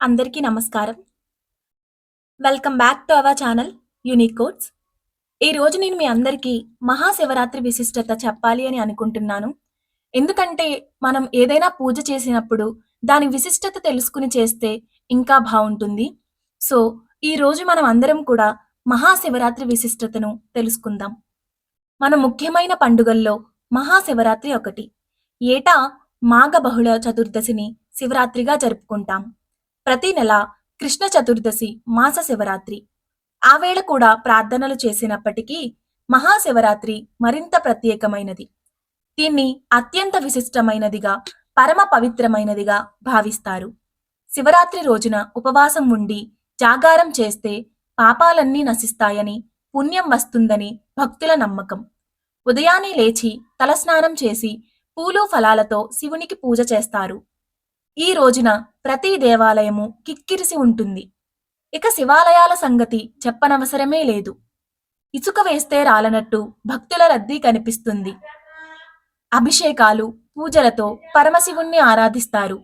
అందరికీ నమస్కారం. Welcome back to our channel unique codes. ఈరోజు నేను మీ అందరికీ మహాశివరాత్రి విశిష్టత చెప్పాలి అని అనుకుంటున్నాను. ఎందుకంటే మనం ఏదైనా పూజ చేసినప్పుడు దాని విశిష్టత తెలుసుకుని చేస్తే ఇంకా బావుంటుంది. సో, ఈరోజు మనం అందరం కూడా మహాశివరాత్రి విశిష్టతను తెలుసుకుందాం. మన ముఖ్యమైన పండుగల్లో మహాశివరాత్రి ఒకటి. ఏటా మాఘ బహుళ చతుర్దశిని శివరాత్రిగా జరుపుకుంటాం. ప్రతి నెల కృష్ణ చతుర్దశి మాస శివరాత్రి. ఆ వేళ కూడా ప్రార్థనలు చేసినప్పటికీ మహాశివరాత్రి మరింత ప్రత్యేకమైనది. దీన్ని అత్యంత విశిష్టమైనదిగా, పరమ పవిత్రమైనదిగా భావిస్తారు. శివరాత్రి రోజున ఉపవాసం ఉండి జాగారం చేస్తే పాపాలన్నీ నశిస్తాయని, పుణ్యం వస్తుందని భక్తుల నమ్మకం. ఉదయాన్నే లేచి తలస్నానం చేసి పూలు ఫలాలతో శివునికి పూజ చేస్తారు. ఈ రోజున ప్రతి దేవాలయము కిక్కిరిసి ఉంటుంది. ఇక శివాలయాల సంగతి చెప్పనవసరమే లేదు. ఇసుక వేస్తే రాలనట్టు భక్తుల రద్దీ కనిపిస్తుంది. అభిషేకాలు, పూజలతో పరమశివుణ్ణి ఆరాధిస్తారు.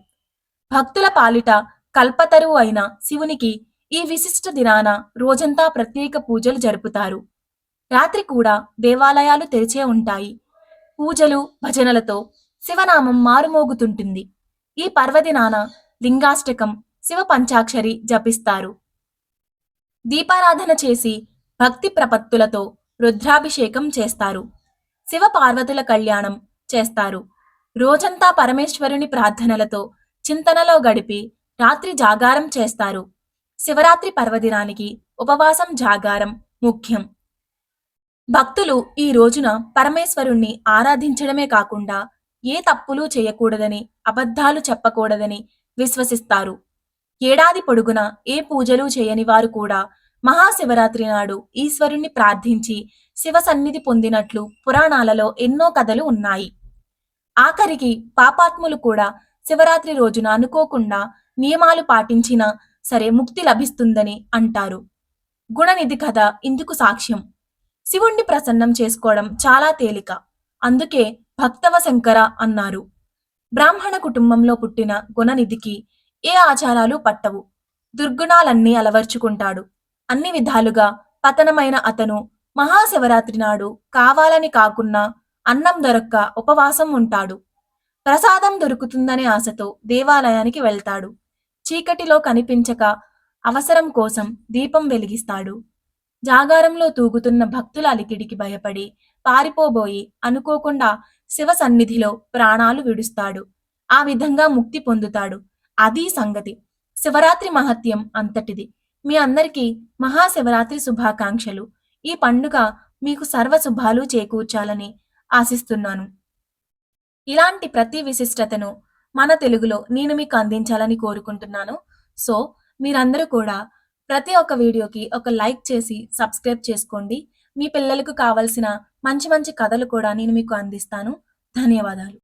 భక్తుల పాలిట కల్పతరువు అయిన శివునికి ఈ విశిష్ట దినాన రోజంతా ప్రత్యేక పూజలు జరుపుతారు. రాత్రి కూడా దేవాలయాలు తెరిచే ఉంటాయి. పూజలు, భజనలతో శివనామం మారుమోగుతుంటుంది. ఈ పర్వదినాన లింగాష్టకం, శివ పంచాక్షరి జపిస్తారు. దీపారాధన చేసి భక్తి ప్రపత్తులతో రుద్రాభిషేకం చేస్తారు. శివ పార్వతుల కళ్యాణం చేస్తారు. రోజంతా పరమేశ్వరుని ప్రార్థనలతో చింతనలో గడిపి రాత్రి జాగారం చేస్తారు. శివరాత్రి పర్వదినానికి ఉపవాసం, జాగారం ముఖ్యం. భక్తులు ఈ రోజున పరమేశ్వరుణ్ణి ఆరాధించడమే కాకుండా ఏ తప్పులు చేయకూడదని, అబద్ధాలు చెప్పకూడదని విశ్వసిస్తారు. ఏడాది పొడుగునా ఏ పూజలు చేయని వారు కూడా మహాశివరాత్రి నాడు ఈశ్వరుణ్ణి ప్రార్థించి శివ సన్నిధి పొందినట్లు పురాణాలలో ఎన్నో కథలు ఉన్నాయి. ఆఖరికి పాపాత్ములు కూడా శివరాత్రి రోజున అనుకోకుండా నియమాలు పాటించినా సరే ముక్తి లభిస్తుందని అంటారు. గుణనిధి కథ ఇందుకు సాక్ష్యం. శివుణ్ణి ప్రసన్నం చేసుకోవడం చాలా తేలిక. అందుకే భక్తవ శంకర అన్నారు. బ్రాహ్మణ కుటుంబంలో పుట్టిన గుణనిధికి ఏ ఆచారాలు పట్టవు. దుర్గుణాలన్నీ అలవర్చుకుంటాడు. అన్ని విధాలుగా పతనమైన అతను మహాశివరాత్రి నాడు కావాలని కాకున్నా అన్నం దొరక్క ఉపవాసం ఉంటాడు. ప్రసాదం దొరుకుతుందనే ఆశతో దేవాలయానికి వెళ్తాడు. చీకటిలో కనిపించక అవసరం కోసం దీపం వెలిగిస్తాడు. జాగారంలో తూగుతున్న భక్తుల అలికిడికి భయపడి పారిపోబోయి అనుకోకుండా శివ సన్నిధిలో ప్రాణాలు విడుస్తాడు. ఆ విధంగా ముక్తి పొందుతాడు. అదీ సంగతి. శివరాత్రి మహత్యం అంతటిది. మీ అందరికీ మహాశివరాత్రి శుభాకాంక్షలు. ఈ పండుగ మీకు సర్వ శుభాలు చేకూర్చాలని ఆశిస్తున్నాను. ఇలాంటి ప్రతి విశిష్టతను మన తెలుగులో నేను మీకు అందించాలని కోరుకుంటున్నాను. సో, మీరందరూ కూడా ప్రతి ఒక్క వీడియోకి ఒక లైక్ చేసి సబ్స్క్రైబ్ చేసుకోండి. మీ పిల్లలకు కావలసిన మంచి మంచి కథలు కూడా నేను మీకు అందిస్తాను. ధన్యవాదాలు.